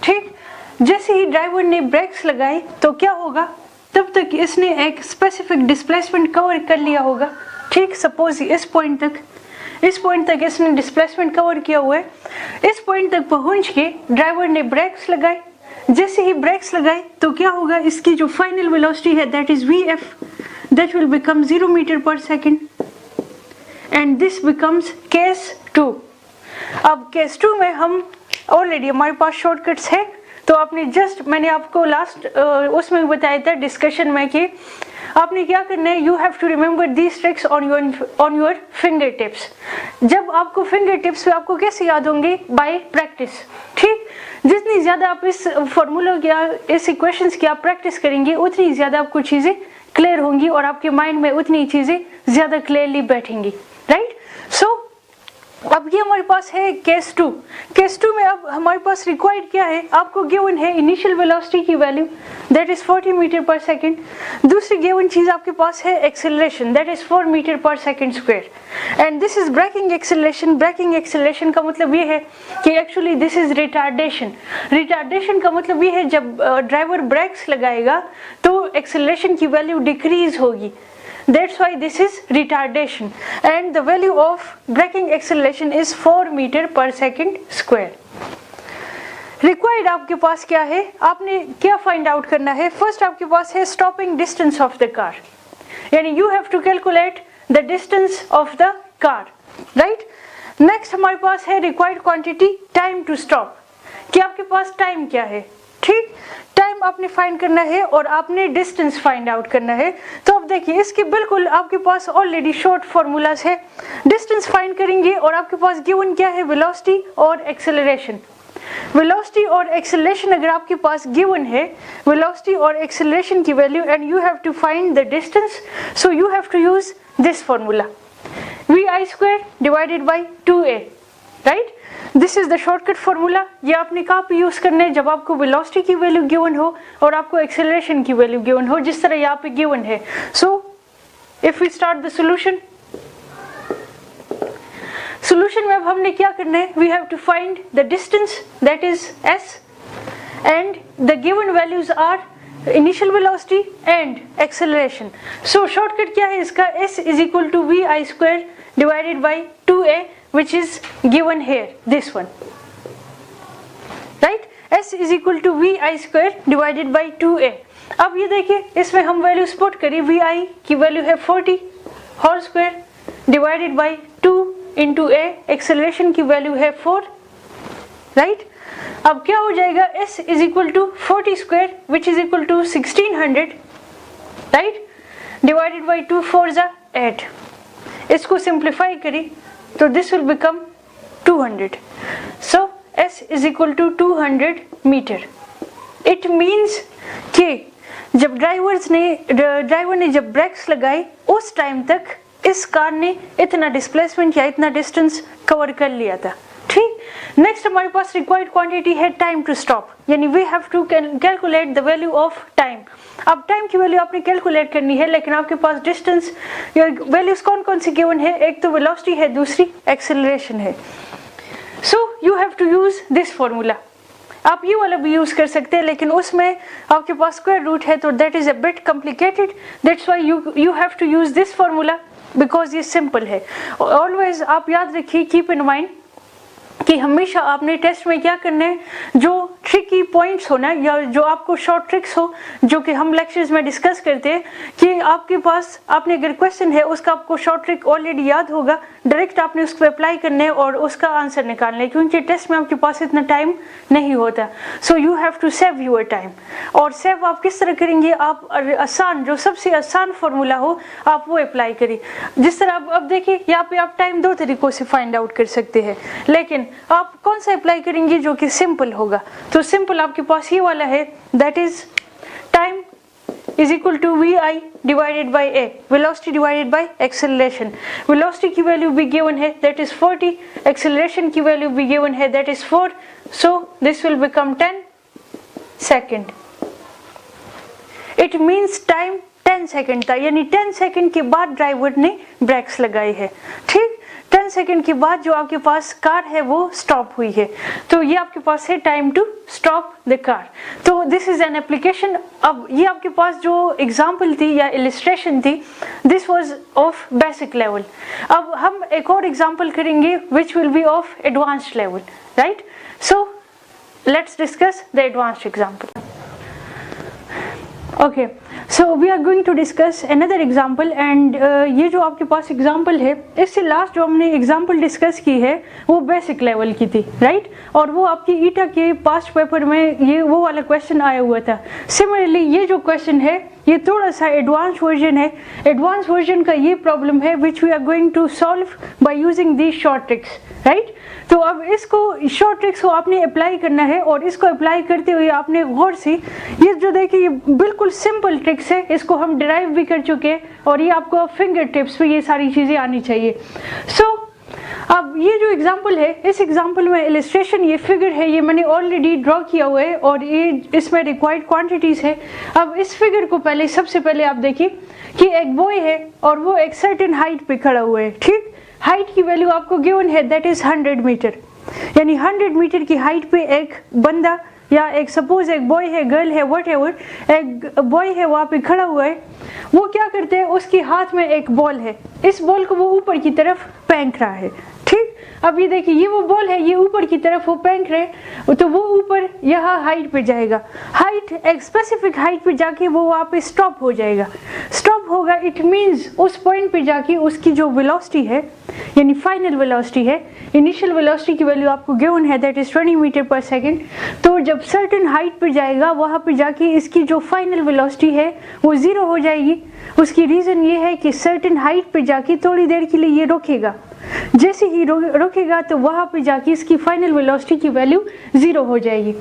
ठीक, जैसे ही ड्राइवर ने ब्रेक्स लगाई तो क्या होगा, तब तक इसने एक स्पेसिफिक डिस्प्लेसमेंट कवर कर लिया होगा. ठीक, सपोज इस पॉइंट तक इसने डिस्प्लेसमेंट कवर किया हुआ है. इस पॉइंट तक पहुंच के ड्राइवर ने ब्रेक्स लगाई. जैसे ही ब्रेक्स लगाई तो क्या होगा, इसकी जो फाइनल वेलोसिटी है that is VF, that will become 0 metre per second and this becomes case 2. अब केस 2 में हम ऑलरेडी हमारे पास शॉर्टकट्स है. तो आपने जस्ट, मैंने आपको लास्ट उसमें बताया था डिस्कशन में कि आपने क्या करना है, you have to remember these tricks on your finger tips. जब आपको फिंगर टिप्स पे आपको कैसे याद होंगे, बाय प्रैक्टिस. ठीक, जितनी ज़्यादा आप इस फॉर्मूला या इस इक्वेशंस की आप प्रैक्टिस करेंगे उतनी ज़्यादा आपको चीज़ें क्लियर होंगी और आपके माइंड में उतनी चीज़ें ज़्यादा क्लियरली बैठेंगी, राइट. सो अब ये हमारे पास है केस 2. केस 2 में अब हमारे पास रिक्वायर्ड क्या है, आपको गिवन है इनिशियल वेलोसिटी की value that is 40 metre per second. दूसरी गिवन चीज आपके पास है acceleration that is 4 metre per second square and this is braking acceleration. Braking acceleration का मतलब ये है कि actually this is retardation. Retardation का मतलब ये है जब ड्राइवर ब्रेक्स लगाएगा तो एक्सेलरेशन की वैल्यू डिक्रीज होगी. That's why this is retardation and the value of braking acceleration is 4 meter per second square. Required आपके पास क्या है, आपने क्या find out करना है. First आपके पास है stopping distance of the car, यानी you have to calculate the distance of the car, right. Next हमारे पास है required quantity time to stop, कि आपके पास टाइम क्या है. ठीक, टाइम आपने फाइंड करना है और आपने डिस्टेंस फाइंड आउट करना है. तो अब देखिए इसके बिल्कुल आपके पास ऑलरेडी शॉर्ट फार्मूलाज है. डिस्टेंस फाइंड करेंगे और आपके पास गिवन क्या है, वेलोसिटी और एक्सेलरेशन. वेलोसिटी और एक्सेलरेशन अगर आपके पास गिवन है, वेलोसिटी और एक्सेलरेशन की value and you have to find the distance, so you have to use this formula vi² divided by 2a, right. This is the shortcut formula. ये आपने कहाँ पे यूज करना है, जब आपको वेलोसिटी की वैल्यू गिवन हो और आपको एक्सेलरेशन की वैल्यू गिवन हो, जिस तरह यहाँ पे गिवन है. So if we start the solution में अब हमने क्या करना है, we have to find the distance that is s and the given values are initial velocity and acceleration. So shortcut क्या है इसका, s is equal to vi² divided by 2a which is given here, this one, right. S is equal to vi² divided by 2a. अब ये देखिए इसमें हम values put करें, v i की वैल्यू है 40 whole square divided by 2 into a, acceleration की value है 4, राइट। अब क्या हो जाएगा, s is equal to 40 square which is equal to 1600, right, divided by 2 4 जा 8। इसको सिंप्लीफाई करें तो this will become 200। So s is equal to 200 metre. It means कि जब ड्राइवर ने जब ब्रेक्स लगाई उस टाइम तक इस कार ने इतना डिस्प्लेसमेंट या इतना डिस्टेंस कवर कर लिया था, ठीक। नेक्स्ट हमारे पास रिक्वायर्ड क्वांटिटी है टाइम टू स्टॉप, यानी we have to calculate the value of time. अब टाइम की वैल्यू आपने कैलकुलेट करनी है, लेकिन आपके पास डिस्टेंस वैल्यूज कौन कौन सी गिवन है, एक तो वेलोसिटी है, दूसरी एक्सेलरेशन है। So you have to use this formula. आप ये वाला भी यूज कर सकते हैं, लेकिन उसमें आपके पास स्क्वायर रूट है तो that is a bit complicated, that's why you have to use this formula because ये सिंपल है। ऑलवेज आप याद रखिए, कीप इन माइंड कि हमेशा आपने टेस्ट में क्या करना है, जो ट्रिकी पॉइंट्स हो ना, या जो आपको शॉर्ट ट्रिक्स हो, जो कि हम लेक्चर्स में डिस्कस करते हैं, कि आपके पास आपने अगर क्वेश्चन है उसका आपको शॉर्ट ट्रिक ऑलरेडी याद होगा, डायरेक्ट आपने उस पर अप्लाई करना है और उसका आंसर निकालना है, क्योंकि टेस्ट में आपके पास इतना टाइम नहीं होता। So you have to save your time. और सेव आप किस तरह करेंगे, आप आसान, जो सबसे आसान फॉर्मूला हो आप वो अप्लाई करिए। जिस तरह अब देखिए यहाँ पे आप टाइम दो तरीकों से फाइंड आउट कर सकते हैं, लेकिन आप कौन सा अप्लाई करेंगे जो कि सिंपल होगा। तो सिंपल आपके पास ये वाला है, that is time is equal to v i divided by a, velocity divided by acceleration. वेलोसिटी की वैल्यू भी गिवन है, दैट इज 40, एक्सेलरेशन की वैल्यू भी गिवन है, that is 4, so this will become 10 second. It means time 10 second था, यानी 10 second के बाद ड्राइवर ने ब्रेक्स लगाई है, ठीक। 10 सेकेंड के बाद जो आपके पास कार है वो स्टॉप हुई है, तो ये आपके पास है time to stop the car. तो दिस इज एन एप्लीकेशन। अब ये आपके पास जो एग्जांपल थी या इलिस्ट्रेशन थी, this was of basic level. अब हम एक और एग्जांपल करेंगे which will be of advanced level, right. So let's discuss the advanced example. Okay, so we are going to discuss another example, and ये जो आपके पास एग्जाम्पल है, इससे लास्ट जो हमने एग्जाम्पल डिस्कस की है वो बेसिक लेवल की थी, राइट। और वो आपकी ईटा के पास्ट पेपर में ये वो वाला क्वेश्चन आया हुआ था। सिमिलरली ये जो क्वेश्चन है ये थोड़ा सा एडवांस वर्जन है। एडवांस वर्जन का ये प्रॉब्लम है which we are going to solve by using these short tricks, right. तो अब इसको शॉर्ट ट्रिक्स को आपने अप्लाई करना है, और इसको अप्लाई करते हुए आपने गौर से, ये जो देखिए ये बिल्कुल सिंपल ट्रिक्स है, इसको हम डिराइव भी कर चुके हैं, और ये आपको फिंगर टिप्स पे ये सारी चीज़ें आनी चाहिए। सो अब ये जो एग्जाम्पल है, इस एग्जाम्पल में इलिस्ट्रेशन, ये फिगर है, ये मैंने ऑलरेडी ड्रॉ किया हुआ है, और ये इसमें रिक्वायर्ड क्वांटिटीज है। अब इस फिगर को पहले, सबसे पहले आप देखिए कि एक बॉय है और वो एक सर्टेन हाइट पे खड़ा हुआ है, ठीक। हाइट की वैल्यू आपको गिवन है, दैट इज 100 मीटर, यानी 100 मीटर की हाइट पे एक बंदा, या एक सपोज एक बॉय है, गर्ल है, व्हाटएवर, एक बॉय है वहाँ पे खड़ा हुआ है। वो क्या करते हैं, उसके हाथ में एक बॉल है, इस बॉल को वो ऊपर की तरफ फेंक रहा है, ठीक। अब ये देखिए ये वो बॉल है, ये ऊपर की तरफ वो फेंक रहे, तो वो ऊपर यहाँ हाइट पे जाएगा, हाइट एक स्पेसिफिक हाइट पे जाके वो वहाँ पे स्टॉप हो जाएगा। स्टॉप होगा, इट मीन्स उस पॉइंट पे जाके उसकी जो वेलोसिटी है, यानी फाइनल वेलोसिटी है, इनिशियल वेलोसिटी की वैल्यू आपको गिवन है, that is 20 metre per second. तो जब सर्टेन हाइट पे जाएगा, वहाँ पे जाके इसकी जो फाइनल वेलोसिटी है वो 0 हो जाएगी। उसकी रीज़न ये है कि सर्टेन हाइट पे जाके थोड़ी देर के लिए ये रुकेगा, जैसे ही रुकेगा तो वहाँ पे जाके इसकी फाइनल वेलोसिटी की वैल्यू 0 हो जाएगी।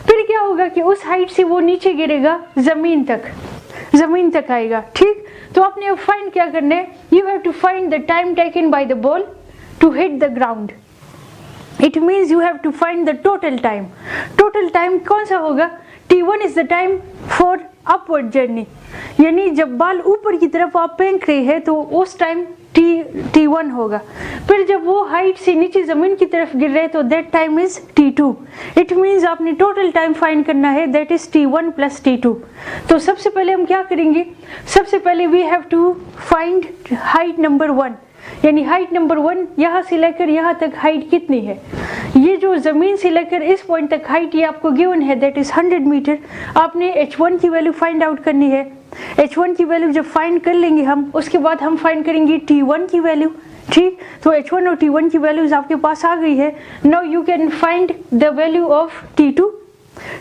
फिर क्या होगा कि उस हाइट से वो नीचे गिरेगा, ज़मीन तक आएगा, ठीक। तो आपने अब फाइंड क्या करना है, you have to find the time taken by the ball to hit the ground. It means you have to find the total time. Total time कौन सा होगा, T1 is the time for upward journey, यानी जब बाल ऊपर की तरफ आप फेंक रहे हैं तो उस टाइम T1 होगा। फिर जब वो हाइट से नीचे जमीन की तरफ गिर रहे तो that time is T2। It means आपने टोटल टाइम फाइंड करना है, that is T1 plus T2। तो सबसे पहले हम क्या करेंगे, सबसे पहले we have to find height number 1, यानी हाइट नंबर 1, यहाँ से लेकर यहाँ तक हाइट कितनी है, ये जो ज़मीन से लेकर इस पॉइंट तक हाइट ये आपको गिवन है, दैट इज़ 100 मीटर। आपने h1 की वैल्यू फाइंड आउट करनी है। h1 की वैल्यू जब फाइंड कर लेंगे हम, उसके बाद हम फाइंड करेंगे t1 की वैल्यू। ठीक, तो h1 और t1 की वैल्यूज आपके पास आ गई है। Now you can find the value of t2।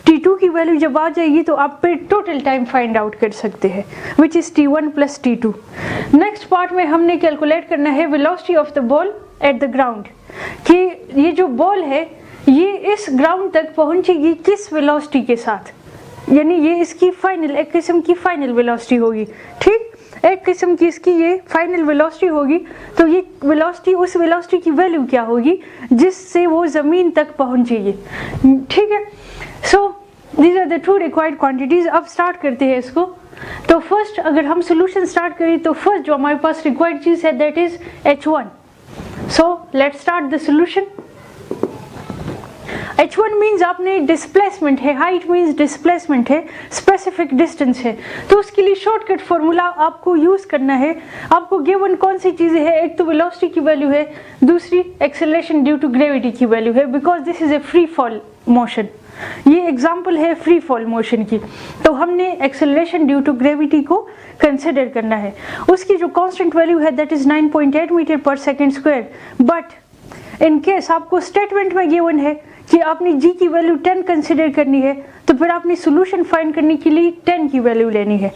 t2 की वैल्यू जब आ जाएगी तो आप पे टोटल टाइम फाइंड आउट कर सकते हैं, which is t1 plus t2। Next part में हमने कैलकुलेट करना है velocity of the ball at the ground, कि ये जो बॉल है ये इस ग्राउंड तक पहुंचेगी किस वेलोसिटी के साथ, यानी ये इसकी फाइनल, एक किस्म की फाइनल वेलोसिटी होगी। ठीक, एक किस्म की इसकी ये फाइनल वेलोसिटी होगी। तो ये वेलोसिटी, उस वेलोसिटी की वैल्यू क्या होगी जिससे वो ज़मीन तक पहुंचेगी। ठीक है, so these are the 2 required quantities. अब स्टार्ट करते हैं इसको। तो फर्स्ट अगर हम सोल्यूशन स्टार्ट करें तो फर्स्ट जो हमारे पास रिक्वायर्ड चीज़ है that is h1। So let's start the solution. h1 means आपने डिस्प्लेसमेंट है, हाइट मीन्स डिस्प्लेसमेंट है, स्पेसिफिक डिस्टेंस है। तो उसके लिए शॉर्टकट फॉर्मूला आपको यूज़ करना है। आपको गिवन कौन सी चीज़ें हैं, एक तो वेलोसिटी की वैल्यू है, दूसरी एक्सेलरेशन ड्यू टू ग्रेविटी की वैल्यू है, because this is a free fall motion. ये एग्जाम्पल है फ्री फॉल मोशन की, तो हमने एक्सेलरेशन ड्यू टू ग्रेविटी को कंसिडर करना है। उसकी जो कांस्टेंट वैल्यू है that is 9.8 metre per second square. But in case आपको स्टेटमेंट में गिवन है कि आपने g की वैल्यू 10 कंसिडर करनी है, तो फिर आपने सोल्यूशन फाइंड करने के लिए 10 की वैल्यू लेनी है,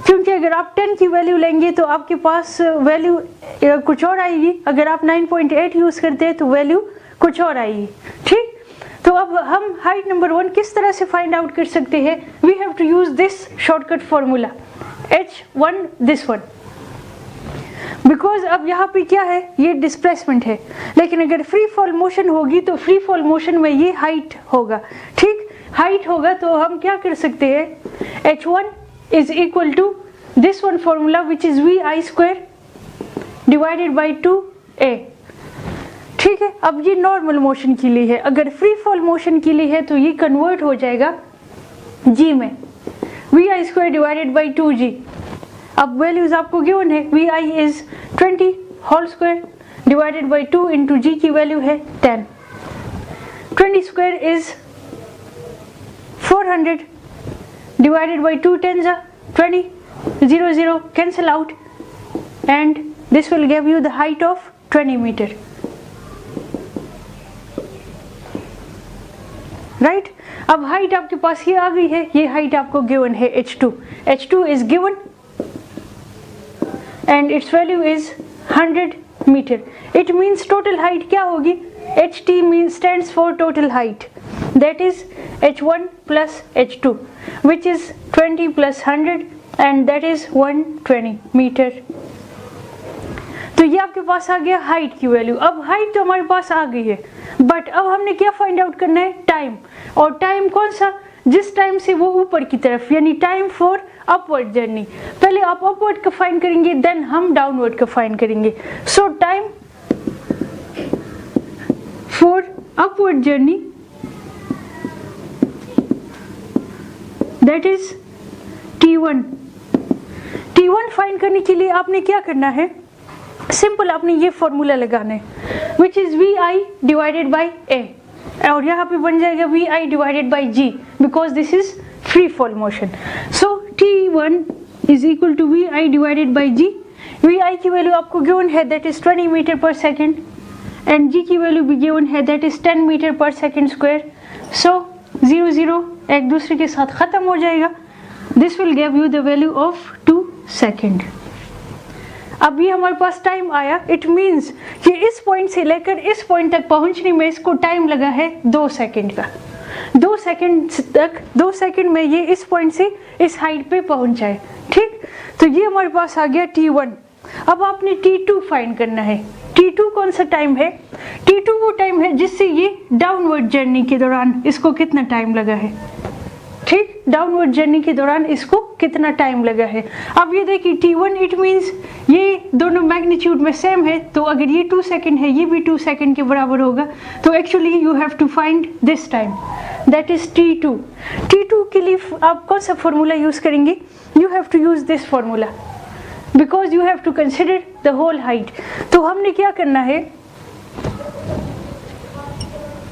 क्योंकि अगर आप 10 की वैल्यू लेंगे तो आपके पास वैल्यू कुछ और आएगी। अगर आप 9.8 यूज़ करते हैं तो वैल्यू कुछ और आएगी। ठीक, तो अब हम हाइट नंबर 1 किस तरह से फाइंड आउट कर सकते हैं? We have to use this shortcut formula h1 this one, because अब यहाँ पे क्या है, ये डिस्प्लेसमेंट है, लेकिन अगर फ्री फॉल मोशन होगी तो फ्री फॉल मोशन में ये हाइट होगा। ठीक, हाइट होगा तो हम क्या कर सकते हैं, h1 is equal to this one formula which is vi square divided by 2a। ठीक है, अब ये नॉर्मल मोशन के लिए है, अगर फ्री फॉल मोशन के लिए है तो ये कन्वर्ट हो जाएगा g में, vi square divided by 2g। अब वैल्यूज आपको गिवन है, vi is 20 whole square divided by 2 into g की वैल्यू है 10। 20 square is 400 divided by 2 10 20, 0 0 cancel out and this will give you the height of 20 meter. Right, अब height आपके पास ये आ गई है, ये हाइट आपको गिवन है h2। h2 is given and its value is 100 meter. It means total height क्या होगी, ht means stands for total height, that is h1 plus h2 which is 20 plus 100 and that is 120 meter. तो ये आपके पास आ गया height की value. अब height तो हमारे पास आ गई है, बट अब हमने क्या फाइंड आउट करना है, टाइम। और टाइम कौन सा, जिस टाइम से वो ऊपर की तरफ, यानी टाइम फॉर अपवर्ड जर्नी। पहले आप अपवर्ड का फाइंड करेंगे, देन हम डाउनवर्ड का फाइंड करेंगे। सो time for upward journey that is t1। t1 find करने के लिए आपने क्या करना है, सिंपल आपने ये फॉर्मूला लगाना है which is vi divided by a, और यहाँ पे बन जाएगा vi divided by g because this is free fall motion. So t1 is equal to vi divided by g। vi की वैल्यू आपको गिवन है that is 20 metre per second and g की value भी गिवन है that is 10 metre per second square. So 0 0 एक दूसरे के साथ खत्म हो जाएगा। This will give you the value of 2 second. अब ये हमारे पास टाइम आया, इट मीन्स कि इस पॉइंट से लेकर इस पॉइंट तक पहुंचने में इसको टाइम लगा है 2 सेकेंड का। 2 सेकेंड तक, 2 सेकेंड में ये इस पॉइंट से इस हाइट पे पहुंच जाए। ठीक, तो ये हमारे पास आ गया t1। अब आपने t2 फाइंड करना है। t2 कौन सा टाइम है, t2 वो टाइम है जिससे ये डाउनवर्ड जर्नी के दौरान इसको कितना टाइम लगा है। ठीक, डाउनवर्ड जर्नी के दौरान इसको कितना टाइम लगा है। अब ये देखिए t1 इट मीन्स ये दोनों मैग्नीट्यूड में सेम है, तो अगर ये 2 सेकेंड है ये भी 2 सेकेंड के बराबर होगा। तो actually you have to find this time that is t2। t2 के लिए आप कौन सा फॉर्मूला यूज करेंगे, you have to use this formula because you have to consider the whole height. तो हमने क्या करना है,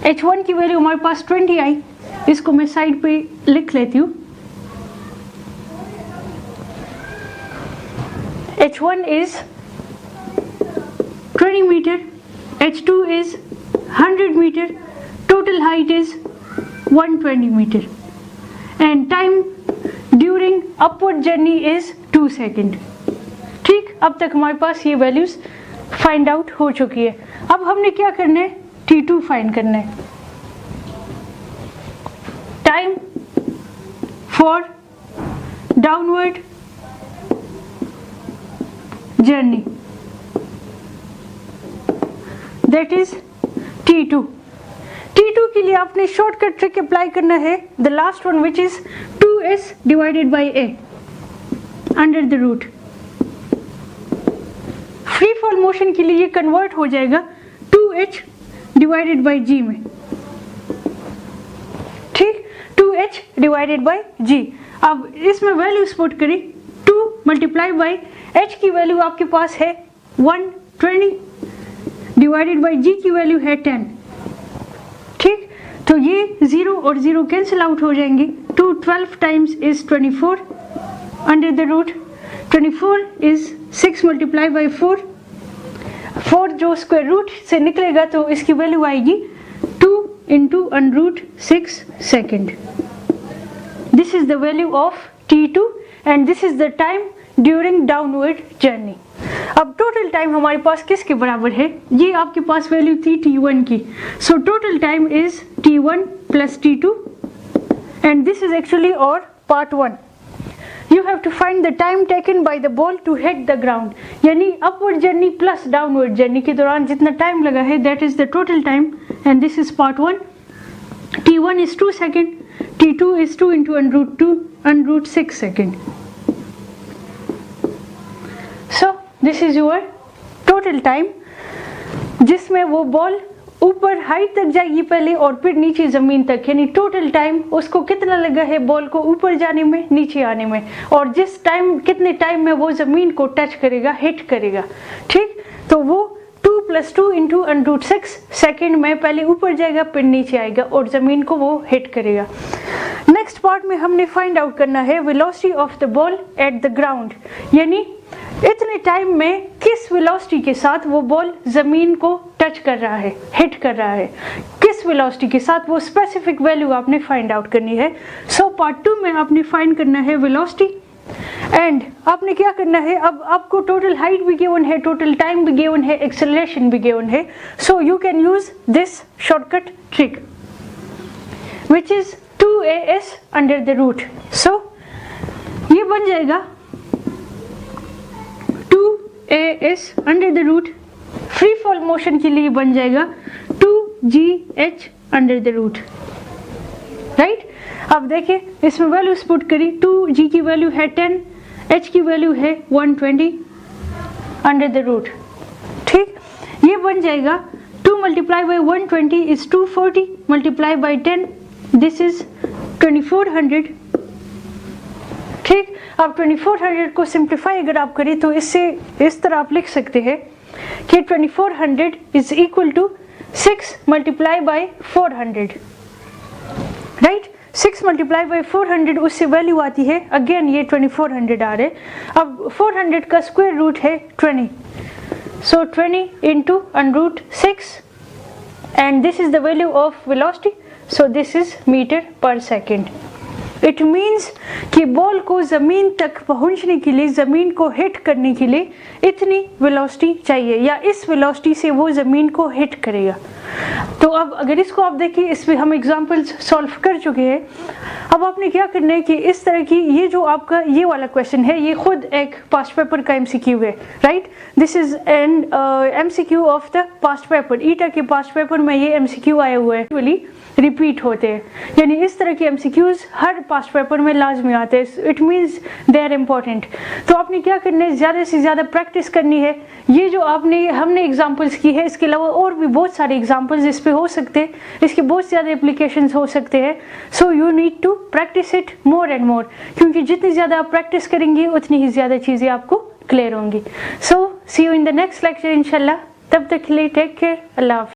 H1 की वैल्यू हमारे पास 20 आई, इसको मैं साइड पे लिख लेती हूँ। H1 is 20 meter, H2 is 100 meter, total height is 120 meter and time during upward journey is 2 seconds। ठीक, अब तक हमारे पास ये वैल्यूज फाइंड आउट हो चुकी है। अब हमने क्या करना है, T2 फाइंड करना है, time for downward journey, that is T2। T2 के लिए आपने शॉर्टकट ट्रिक अप्लाई करना है, the last one which is 2s divided by a under the root. Free fall motion के लिए ये कन्वर्ट हो जाएगा 2h डिवाइडेड बाई g में। ठीक, 2h डिवाइडेड बाई g। अब इसमें वैल्यूज पुट करें, 2 मल्टीप्लाई बाई h की वैल्यू आपके पास है 120 डिवाइडेड बाई g की वैल्यू है 10। ठीक, तो ये 0 और 0 कैंसिल आउट हो जाएंगे। 2 12 times is 24 under the root 24 is 6 multiply by 4 जो स्क्वायर रूट से निकलेगा तो इसकी वैल्यू आएगी 2 into under root 6 second. This is the value of T2 and this is the time during downward journey. अब total time हमारे पास किसके बराबर है, ये आपके पास वैल्यू थी T1 की, so total time is T1 plus T2 and this is actually और part 1। You have to find the time taken by the ball to hit the ground, यानी upward journey plus downward journey के दौरान जितना time लगा है, that is the total time and this is part 1। T1 is 2 second, T2 is 2 into under root 6 second। So this is your total time, जिसमें वो ball ऊपर height तक जाएगी पहले और फिर नीचे ज़मीन तक, यानी टोटल टाइम उसको कितना लगा है बॉल को ऊपर जाने में, नीचे आने में, और जिस टाइम कितने टाइम में वो ज़मीन को टच करेगा, हिट करेगा। ठीक, तो वो 2 + 2 इंटू अंडर रूट 6 सेकेंड में पहले ऊपर जाएगा फिर नीचे आएगा और ज़मीन को वो हिट करेगा। नेक्स्ट पार्ट में हमने फाइंड आउट करना है velocity of the ball at the ground, यानी इतने टाइम में किस वेलोसिटी के साथ वो बॉल ज़मीन को टच कर रहा है, हिट कर रहा है, किस वेलोसिटी के साथ, वो स्पेसिफिक वैल्यू आपने फाइंड आउट करनी है। सो पार्ट 2 में आपने फाइंड करना है वेलोसिटी एंड आपने क्या करना है, अब आपको टोटल हाइट भी गिवन है, टोटल टाइम भी गिवन है, एक्सेलरेशन भी गिवन है। So you can use this shortcut trick which is 2as under the root. So ये बन जाएगा 2as under the root, free fall motion के लिए बन जाएगा 2gh under the root. Right, अब देखिए इसमें वैल्यूज पुट करी, 2g की वैल्यू है 10, h की वैल्यू है 120 अंडर द रूट। ठीक, ये बन जाएगा 2 multiply by 120 is 240 multiply by 10, this is 2400। ठीक, अब 2400 को सिंप्लीफाई अगर आप करें तो इससे इस तरह आप लिख सकते हैं कि 2400 is equal to 6 multiply by 400। Right, 6 multiply by 400 उससे वैल्यू आती है, अगेन ये 2400 आ रहे। अब 400 का स्क्वायर रूट है 20, so 20 into under root 6 and this is the value of velocity, so this is metre per second. It means कि ball को ज़मीन तक पहुंचने के लिए, ज़मीन को हिट करने के लिए इतनी वेलोसिटी चाहिए या इस वेलोसिटी से वो ज़मीन को हिट करेगा। तो अब अगर इसको आप देखिए, इसमें हम एग्जांपल्स सॉल्व कर चुके हैं। अब आपने क्या करना है कि इस तरह की, ये जो आपका ये वाला क्वेश्चन है ये खुद एक पास्ट पेपर का एमसीक्यू है। Right, this is an MCQ of the past paper, ईटा के पास्ट पेपर में ये एमसीक्यू आए हुए हैं, रिपीट होते हैं, यानी इस तरह के एमसीक्यूज हर पास्ट पेपर में लाजमी आते हैं। It means they are important. तो आपने क्या करना है, ज़्यादा से ज़्यादा प्रैक्टिस करनी है। ये जो हमने एग्जांपल्स की है, इसके अलावा और भी बहुत सारे एग्जांपल्स इस पे हो सकते हैं, इसके बहुत ज़्यादा एप्लीकेशंस हो सकते हैं। So you need to practice it more and more, क्योंकि जितनी ज़्यादा आप प्रैक्टिस करेंगे उतनी ही ज़्यादा चीज़ें आपको क्लियर होंगी। So see you in the next lecture इंशाल्लाह। तब तक के लिए टेक केयर, अल्लाह हाफ़िज़।